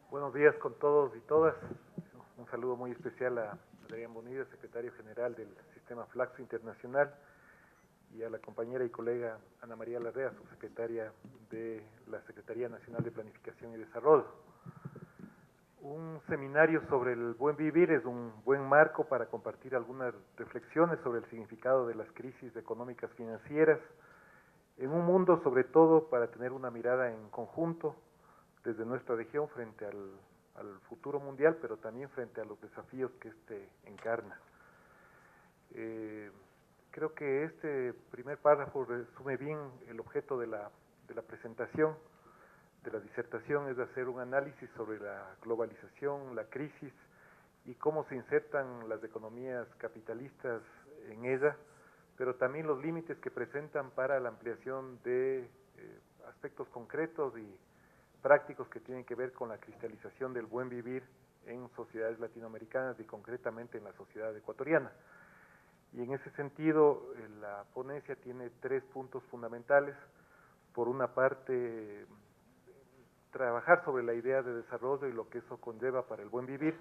Buenos días con todos y todas. Un saludo muy especial a Adrián Bonilla, secretario general del Sistema Flaxo Internacional, y a la compañera y colega Ana María Larrea, subsecretaria de la Secretaría Nacional de Planificación y Desarrollo. Un seminario sobre el buen vivir es un buen marco para compartir algunas reflexiones sobre el significado de las crisis económicas financieras en un mundo, sobre todo para tener una mirada en conjunto desde nuestra región frente al futuro mundial, pero también frente a los desafíos que éste encarna. Creo que este primer párrafo resume bien el objeto de la presentación, de la disertación, es hacer un análisis sobre la globalización, la crisis y cómo se insertan las economías capitalistas en ella, pero también los límites que presentan para la ampliación de aspectos concretos y prácticos que tienen que ver con la cristalización del buen vivir en sociedades latinoamericanas y concretamente en la sociedad ecuatoriana. Y en ese sentido, la ponencia tiene 3 puntos fundamentales. Por una parte, trabajar sobre la idea de desarrollo y lo que eso conlleva para el buen vivir,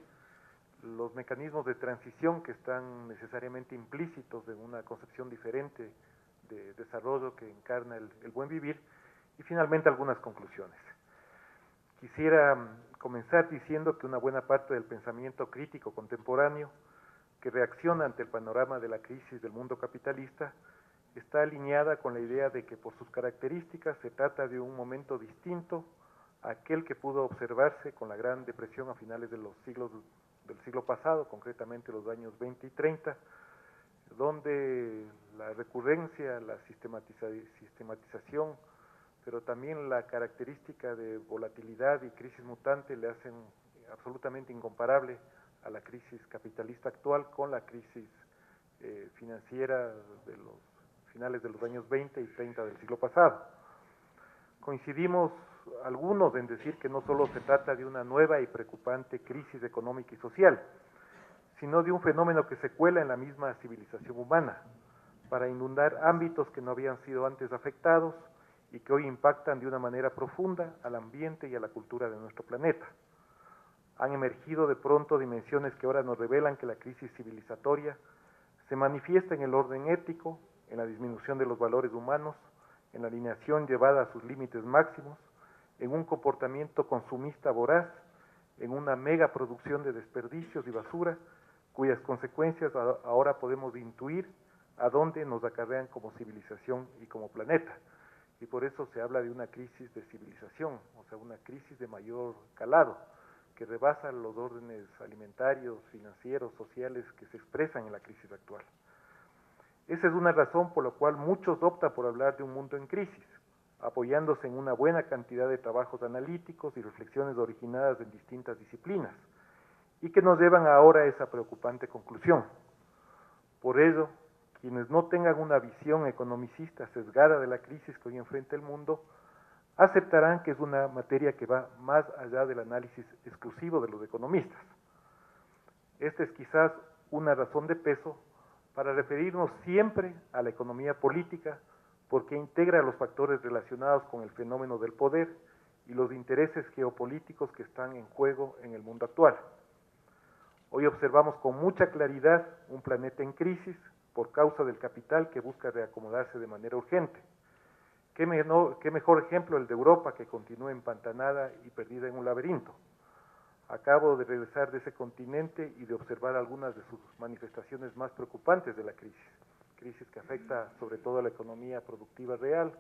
los mecanismos de transición que están necesariamente implícitos en una concepción diferente de desarrollo que encarna el buen vivir, y finalmente algunas conclusiones. Quisiera comenzar diciendo que una buena parte del pensamiento crítico contemporáneo que reacciona ante el panorama de la crisis del mundo capitalista está alineada con la idea de que por sus características se trata de un momento distinto a aquel que pudo observarse con la Gran Depresión a finales de del siglo pasado, concretamente los años 20 y 30, donde la recurrencia, la sistematización, pero también la característica de volatilidad y crisis mutante le hacen absolutamente incomparable a la crisis capitalista actual con la crisis financiera de los finales de los años 20 y 30 del siglo pasado. Coincidimos algunos en decir que no solo se trata de una nueva y preocupante crisis económica y social, sino de un fenómeno que se cuela en la misma civilización humana, para inundar ámbitos que no habían sido antes afectados y que hoy impactan de una manera profunda al ambiente y a la cultura de nuestro planeta. Han emergido de pronto dimensiones que ahora nos revelan que la crisis civilizatoria se manifiesta en el orden ético, en la disminución de los valores humanos, en la alineación llevada a sus límites máximos, en un comportamiento consumista voraz, en una mega producción de desperdicios y basura, cuyas consecuencias ahora podemos intuir a dónde nos acarrean como civilización y como planeta. Y por eso se habla de una crisis de civilización, o sea, una crisis de mayor calado, que rebasa los órdenes alimentarios, financieros, sociales que se expresan en la crisis actual. Esa es una razón por la cual muchos optan por hablar de un mundo en crisis, apoyándose en una buena cantidad de trabajos analíticos y reflexiones originadas en distintas disciplinas, y que nos llevan ahora a esa preocupante conclusión. Por ello, quienes no tengan una visión economicista sesgada de la crisis que hoy enfrenta el mundo, aceptarán que es una materia que va más allá del análisis exclusivo de los economistas. Esta es quizás una razón de peso para referirnos siempre a la economía política, porque integra los factores relacionados con el fenómeno del poder y los intereses geopolíticos que están en juego en el mundo actual. Hoy observamos con mucha claridad un planeta en crisis por causa del capital que busca reacomodarse de manera urgente. ¿Qué mejor ejemplo el de Europa, que continúa empantanada y perdida en un laberinto? Acabo de regresar de ese continente y de observar algunas de sus manifestaciones más preocupantes de la crisis que afecta sobre todo a la economía productiva real,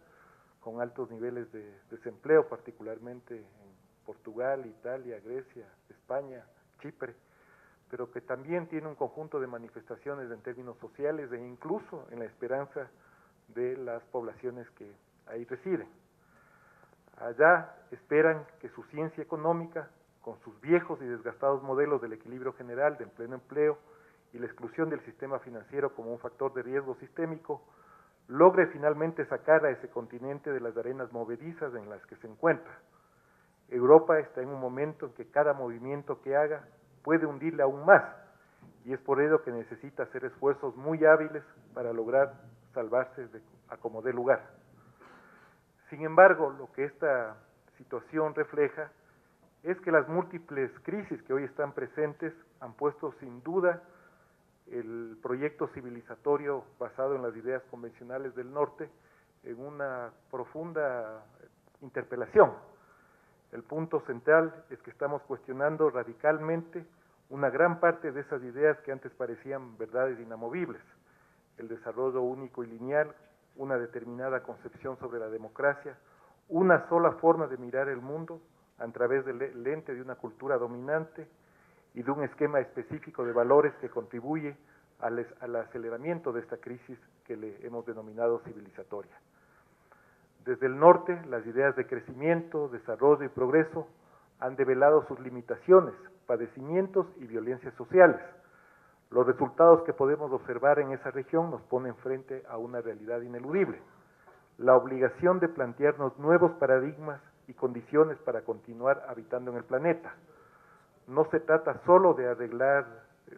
con altos niveles de desempleo, particularmente en Portugal, Italia, Grecia, España, Chipre, pero que también tiene un conjunto de manifestaciones en términos sociales e incluso en la esperanza de las poblaciones que ahí residen. Allá esperan que su ciencia económica, con sus viejos y desgastados modelos del equilibrio general, del pleno empleo y la exclusión del sistema financiero como un factor de riesgo sistémico, logre finalmente sacar a ese continente de las arenas movedizas en las que se encuentra. Europa está en un momento en que cada movimiento que haga puede hundirle aún más, y es por ello que necesita hacer esfuerzos muy hábiles para lograr salvarse a como dé lugar. Sin embargo, lo que esta situación refleja es que las múltiples crisis que hoy están presentes han puesto sin duda el proyecto civilizatorio basado en las ideas convencionales del norte en una profunda interpelación. El punto central es que estamos cuestionando radicalmente una gran parte de esas ideas que antes parecían verdades inamovibles, el desarrollo único y lineal, una determinada concepción sobre la democracia, una sola forma de mirar el mundo a través del lente de una cultura dominante y de un esquema específico de valores que contribuye al aceleramiento de esta crisis que le hemos denominado civilizatoria. Desde el norte, las ideas de crecimiento, desarrollo y progreso han develado sus limitaciones, padecimientos y violencias sociales. Los resultados que podemos observar en esa región nos ponen frente a una realidad ineludible: la obligación de plantearnos nuevos paradigmas y condiciones para continuar habitando en el planeta. No se trata solo de arreglar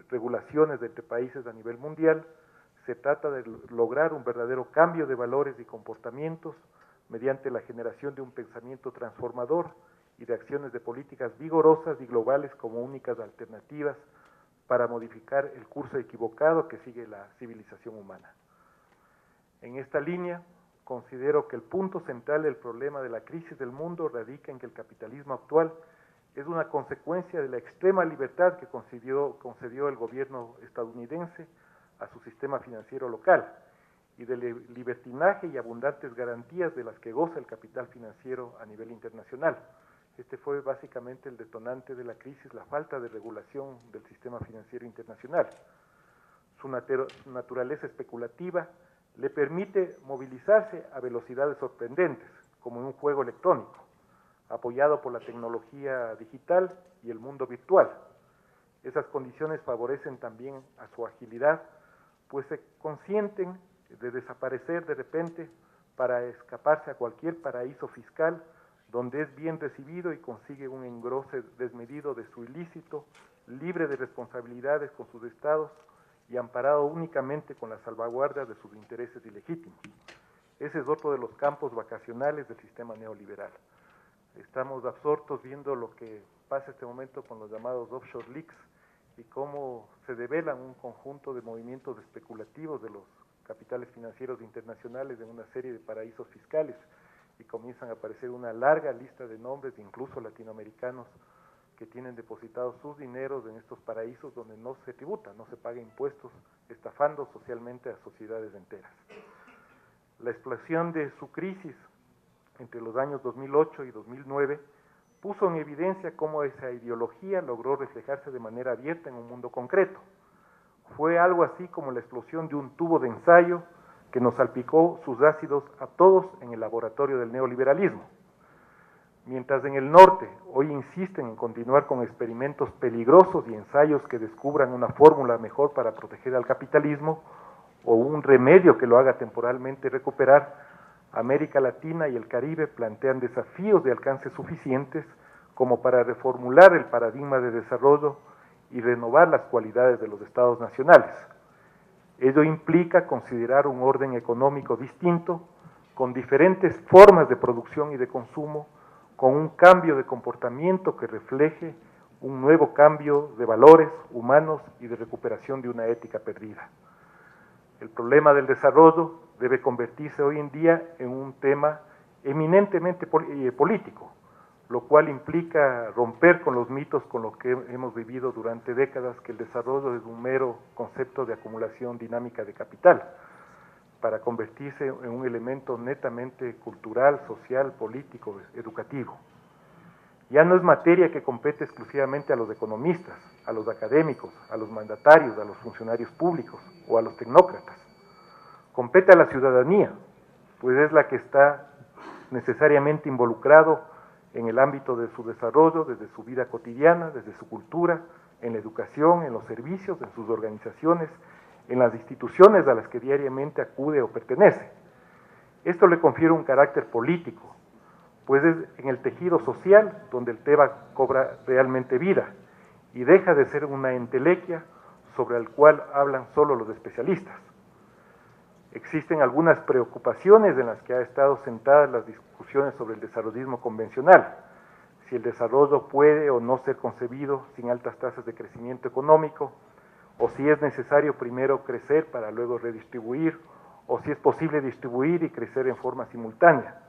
regulaciones entre países a nivel mundial, se trata de lograr un verdadero cambio de valores y comportamientos mediante la generación de un pensamiento transformador y de acciones de políticas vigorosas y globales como únicas alternativas para modificar el curso equivocado que sigue la civilización humana. En esta línea, considero que el punto central del problema de la crisis del mundo radica en que el capitalismo actual es una consecuencia de la extrema libertad que concedió el gobierno estadounidense a su sistema financiero local y del libertinaje y abundantes garantías de las que goza el capital financiero a nivel internacional. Este fue básicamente el detonante de la crisis, la falta de regulación del sistema financiero internacional. Su naturaleza especulativa le permite movilizarse a velocidades sorprendentes, como en un juego electrónico, apoyado por la tecnología digital y el mundo virtual. Esas condiciones favorecen también a su agilidad, pues se consienten de desaparecer de repente para escaparse a cualquier paraíso fiscal donde es bien recibido y consigue un engrose desmedido de su ilícito, libre de responsabilidades con sus estados y amparado únicamente con la salvaguarda de sus intereses ilegítimos. Ese es otro de los campos vacacionales del sistema neoliberal. Estamos absortos viendo lo que pasa en este momento con los llamados offshore leaks y cómo se develan un conjunto de movimientos especulativos de los capitales financieros internacionales en una serie de paraísos fiscales, y comienzan a aparecer una larga lista de nombres, incluso latinoamericanos, que tienen depositados sus dineros en estos paraísos donde no se tributa, no se paga impuestos, estafando socialmente a sociedades enteras. La explosión de su crisis entre los años 2008 y 2009 puso en evidencia cómo esa ideología logró reflejarse de manera abierta en un mundo concreto. Fue algo así como la explosión de un tubo de ensayo que nos salpicó sus ácidos a todos en el laboratorio del neoliberalismo. Mientras en el norte hoy insisten en continuar con experimentos peligrosos y ensayos que descubran una fórmula mejor para proteger al capitalismo o un remedio que lo haga temporalmente recuperar, América Latina y el Caribe plantean desafíos de alcance suficientes como para reformular el paradigma de desarrollo y renovar las cualidades de los estados nacionales. Ello implica considerar un orden económico distinto, con diferentes formas de producción y de consumo, con un cambio de comportamiento que refleje un nuevo cambio de valores humanos y de recuperación de una ética perdida. El problema del desarrollo debe convertirse hoy en día en un tema eminentemente político, lo cual implica romper con los mitos con los que hemos vivido durante décadas, que el desarrollo es un mero concepto de acumulación dinámica de capital, para convertirse en un elemento netamente cultural, social, político, educativo. Ya no es materia que compete exclusivamente a los economistas, a los académicos, a los mandatarios, a los funcionarios públicos o a los tecnócratas. Compete a la ciudadanía, pues es la que está necesariamente involucrado en el ámbito de su desarrollo, desde su vida cotidiana, desde su cultura, en la educación, en los servicios, en sus organizaciones, en las instituciones a las que diariamente acude o pertenece. Esto le confiere un carácter político, pues es en el tejido social donde el tema cobra realmente vida y deja de ser una entelequia sobre el cual hablan solo los especialistas. Existen algunas preocupaciones en las que ha estado sentadas las discusiones sobre el desarrollismo convencional. si el desarrollo puede o no ser concebido sin altas tasas de crecimiento económico, o si es necesario primero crecer para luego redistribuir, o si es posible distribuir y crecer en forma simultánea.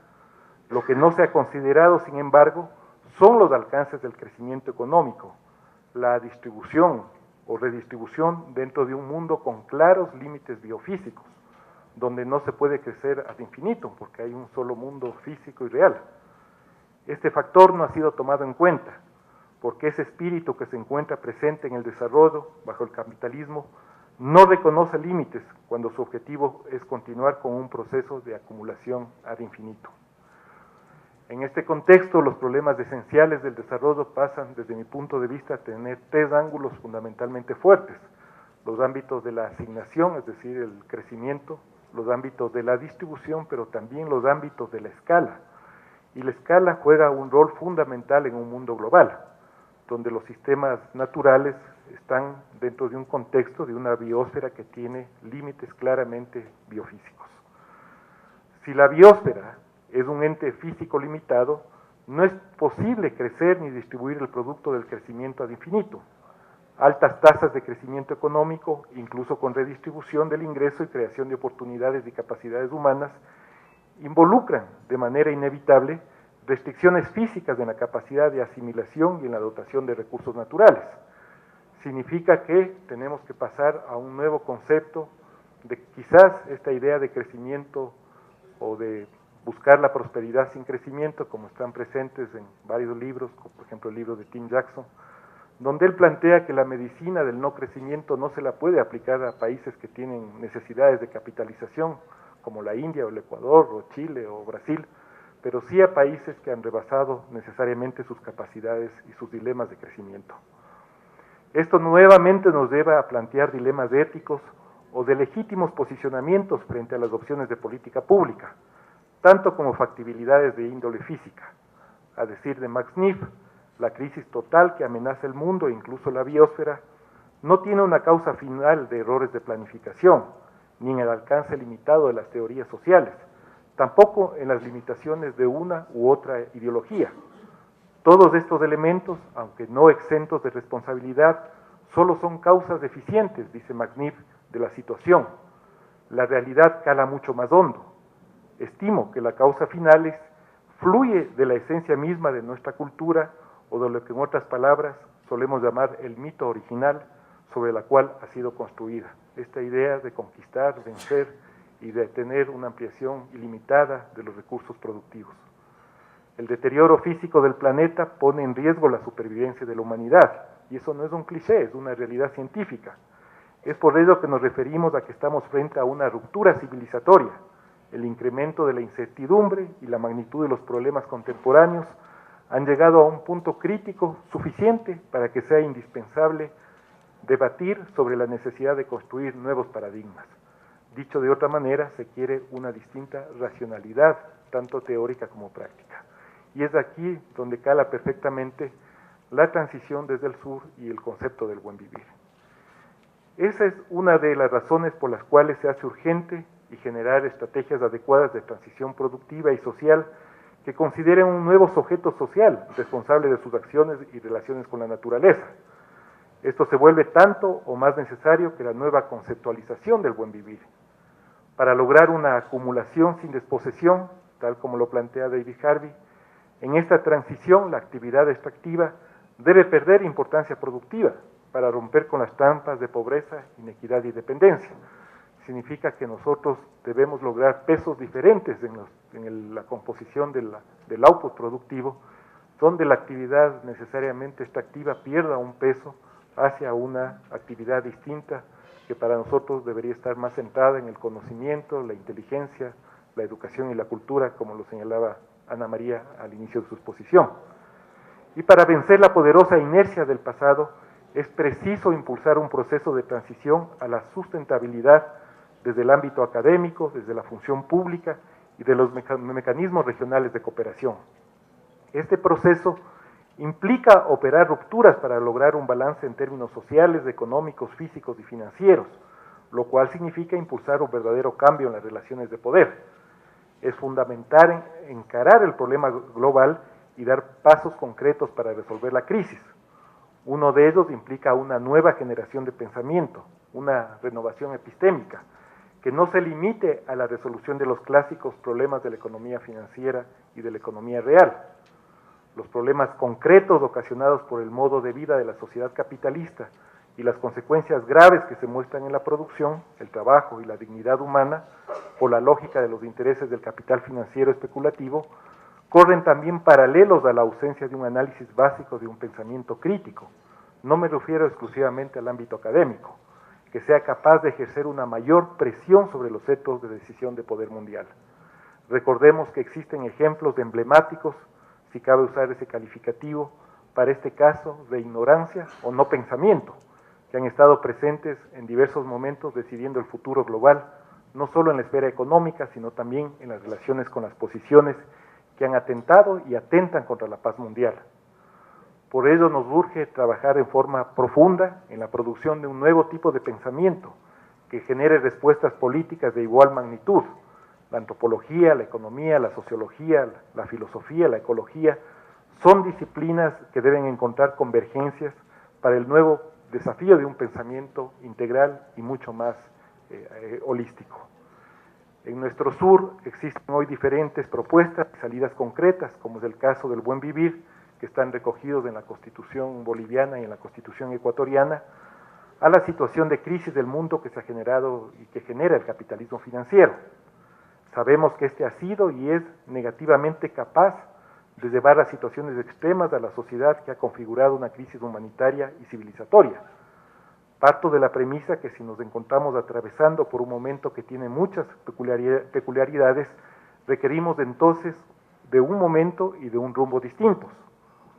Lo que no se ha considerado, sin embargo, son los alcances del crecimiento económico, la distribución o redistribución dentro de un mundo con claros límites biofísicos, donde no se puede crecer ad infinitum, porque hay un solo mundo físico y real. Este factor no ha sido tomado en cuenta, porque ese espíritu que se encuentra presente en el desarrollo bajo el capitalismo no reconoce límites cuando su objetivo es continuar con un proceso de acumulación ad infinito. En este contexto, los problemas esenciales del desarrollo pasan, desde mi punto de vista, a tener tres ángulos fundamentalmente fuertes: los ámbitos de la asignación, es decir, el crecimiento; los ámbitos de la distribución, pero también los ámbitos de la escala. Y la escala juega un rol fundamental en un mundo global, donde los sistemas naturales están dentro de un contexto de una biosfera que tiene límites claramente biofísicos. Si la biosfera es un ente físico limitado, no es posible crecer ni distribuir el producto del crecimiento ad infinito. Altas tasas de crecimiento económico, incluso con redistribución del ingreso y creación de oportunidades y capacidades humanas, involucran de manera inevitable restricciones físicas en la capacidad de asimilación y en la dotación de recursos naturales. Significa que tenemos que pasar a un nuevo concepto de quizás esta idea de crecimiento o de buscar la prosperidad sin crecimiento, como están presentes en varios libros, como por ejemplo el libro de Tim Jackson, donde él plantea que la medicina del no crecimiento no se la puede aplicar a países que tienen necesidades de capitalización, como la India o el Ecuador o Chile o Brasil, pero sí a países que han rebasado necesariamente sus capacidades y sus dilemas de crecimiento. Esto nuevamente nos lleva a plantear dilemas éticos o de legítimos posicionamientos frente a las opciones de política pública, tanto como factibilidades de índole física. A decir de Max Neff, la crisis total que amenaza el mundo e incluso la biosfera no tiene una causa final de errores de planificación, ni en el alcance limitado de las teorías sociales, tampoco en las limitaciones de una u otra ideología. Todos estos elementos, aunque no exentos de responsabilidad, solo son causas deficientes, dice Max Neff, de la situación. La realidad cala mucho más hondo. Estimo que la causa final fluye de la esencia misma de nuestra cultura, o de lo que en otras palabras solemos llamar el mito original sobre la cual ha sido construida. Esta idea de conquistar, vencer y de tener una ampliación ilimitada de los recursos productivos. El deterioro físico del planeta pone en riesgo la supervivencia de la humanidad, y eso no es un cliché, es una realidad científica. Es por ello que nos referimos a que estamos frente a una ruptura civilizatoria. El incremento de la incertidumbre y la magnitud de los problemas contemporáneos han llegado a un punto crítico suficiente para que sea indispensable debatir sobre la necesidad de construir nuevos paradigmas. Dicho de otra manera, se quiere una distinta racionalidad, tanto teórica como práctica. Y es aquí donde cala perfectamente la transición desde el sur y el concepto del buen vivir. Esa es una de las razones por las cuales se hace urgente y generar estrategias adecuadas de transición productiva y social que consideren un nuevo sujeto social responsable de sus acciones y relaciones con la naturaleza. Esto se vuelve tanto o más necesario que la nueva conceptualización del buen vivir. Para lograr una acumulación sin desposesión, tal como lo plantea David Harvey, en esta transición la actividad extractiva debe perder importancia productiva para romper con las trampas de pobreza, inequidad y dependencia. Significa que nosotros debemos lograr pesos diferentes en la composición del output productivo, donde la actividad necesariamente extractiva pierda un peso hacia una actividad distinta que para nosotros debería estar más centrada en el conocimiento, la inteligencia, la educación y la cultura, como lo señalaba Ana María al inicio de su exposición. Y para vencer la poderosa inercia del pasado, es preciso impulsar un proceso de transición a la sustentabilidad desde el ámbito académico, desde la función pública y de los mecanismos regionales de cooperación. Este proceso implica operar rupturas para lograr un balance en términos sociales, económicos, físicos y financieros, lo cual significa impulsar un verdadero cambio en las relaciones de poder. Es fundamental encarar el problema global y dar pasos concretos para resolver la crisis. Uno de ellos implica una nueva generación de pensamiento, una renovación epistémica, que no se limite a la resolución de los clásicos problemas de la economía financiera y de la economía real. Los problemas concretos ocasionados por el modo de vida de la sociedad capitalista y las consecuencias graves que se muestran en la producción, el trabajo y la dignidad humana, por la lógica de los intereses del capital financiero especulativo, corren también paralelos a la ausencia de un análisis básico de un pensamiento crítico. No me refiero exclusivamente al ámbito académico, que sea capaz de ejercer una mayor presión sobre los centros de decisión de poder mundial. Recordemos que existen ejemplos emblemáticos, si cabe usar ese calificativo, para este caso de ignorancia o no pensamiento, que han estado presentes en diversos momentos decidiendo el futuro global, no solo en la esfera económica, sino también en las relaciones con las posiciones que han atentado y atentan contra la paz mundial. Por ello nos urge trabajar en forma profunda en la producción de un nuevo tipo de pensamiento que genere respuestas políticas de igual magnitud. La antropología, la economía, la sociología, la filosofía, la ecología son disciplinas que deben encontrar convergencias para el nuevo desafío de un pensamiento integral y mucho más holístico. En nuestro sur existen hoy diferentes propuestas y salidas concretas, como es el caso del buen vivir, que están recogidos en la Constitución boliviana y en la Constitución ecuatoriana, a la situación de crisis del mundo que se ha generado y que genera el capitalismo financiero. Sabemos que este ha sido y es negativamente capaz de llevar a situaciones extremas a la sociedad que ha configurado una crisis humanitaria y civilizatoria. Parto de la premisa que si nos encontramos atravesando por un momento que tiene muchas peculiaridades, requerimos entonces de un momento y de un rumbo distintos.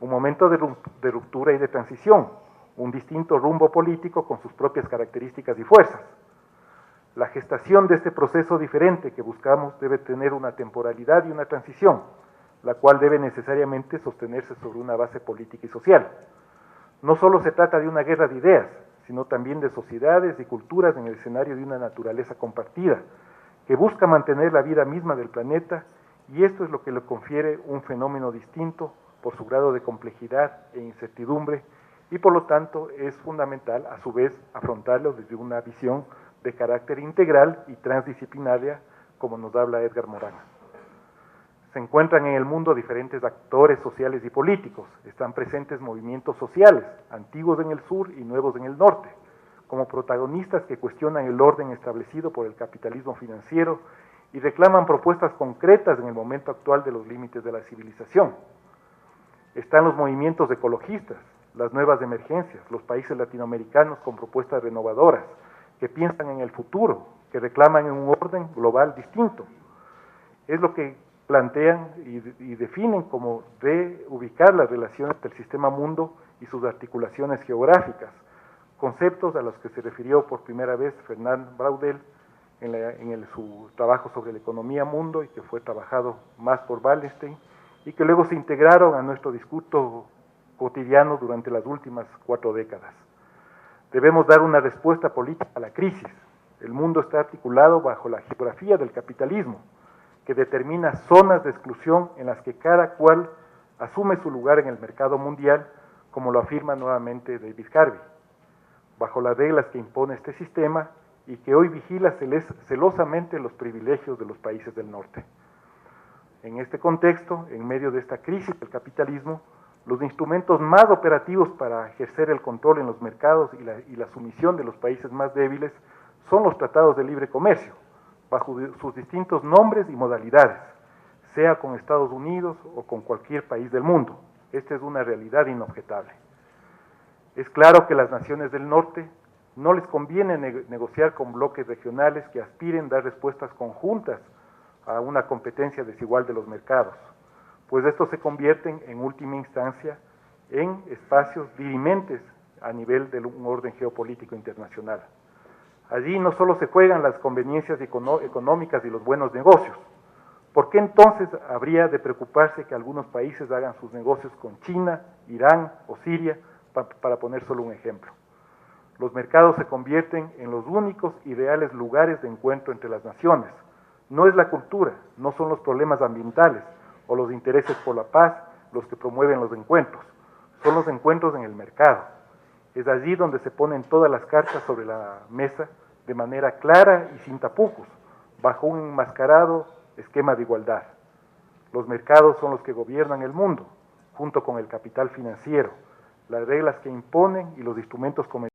Un momento de ruptura y de transición, un distinto rumbo político con sus propias características y fuerzas. La gestación de este proceso diferente que buscamos debe tener una temporalidad y una transición, la cual debe necesariamente sostenerse sobre una base política y social. No solo se trata de una guerra de ideas, sino también de sociedades y culturas en el escenario de una naturaleza compartida, que busca mantener la vida misma del planeta, y esto es lo que le confiere un fenómeno distinto por su grado de complejidad e incertidumbre, y por lo tanto es fundamental a su vez afrontarlo desde una visión de carácter integral y transdisciplinaria, como nos habla Edgar Morin. Se encuentran en el mundo diferentes actores sociales y políticos, están presentes movimientos sociales, antiguos en el sur y nuevos en el norte, como protagonistas que cuestionan el orden establecido por el capitalismo financiero y reclaman propuestas concretas en el momento actual de los límites de la civilización. Están los movimientos ecologistas, las nuevas emergencias, los países latinoamericanos con propuestas renovadoras, que piensan en el futuro, que reclaman en un orden global distinto. Es lo que plantean y definen como de ubicar las relaciones del sistema mundo y sus articulaciones geográficas, conceptos a los que se refirió por primera vez Fernand Braudel en su trabajo sobre la economía mundo y que fue trabajado más por Wallenstein y que luego se integraron a nuestro discurso cotidiano durante las últimas 4 décadas. Debemos dar una respuesta política a la crisis. El mundo está articulado bajo la geografía del capitalismo, que determina zonas de exclusión en las que cada cual asume su lugar en el mercado mundial, como lo afirma nuevamente David Harvey, bajo las reglas que impone este sistema y que hoy vigila celosamente los privilegios de los países del norte. En este contexto, en medio de esta crisis del capitalismo, los instrumentos más operativos para ejercer el control en los mercados y la sumisión de los países más débiles son los tratados de libre comercio, bajo sus distintos nombres y modalidades, sea con Estados Unidos o con cualquier país del mundo. Esta es una realidad inobjetable. Es claro que las naciones del norte no les conviene negociar con bloques regionales que aspiren a dar respuestas conjuntas a una competencia desigual de los mercados, pues estos se convierten en última instancia en espacios dirimentes a nivel de un orden geopolítico internacional. Allí no solo se juegan las conveniencias económicas y los buenos negocios. ¿Por qué entonces habría de preocuparse que algunos países hagan sus negocios con China, Irán o Siria, para poner solo un ejemplo? Los mercados se convierten en los únicos y reales lugares de encuentro entre las naciones. No es la cultura, no son los problemas ambientales o los intereses por la paz, los que promueven los encuentros, son los encuentros en el mercado. Es allí donde se ponen todas las cartas sobre la mesa de manera clara y sin tapujos, bajo un enmascarado esquema de igualdad. Los mercados son los que gobiernan el mundo, junto con el capital financiero, las reglas que imponen y los instrumentos comerciales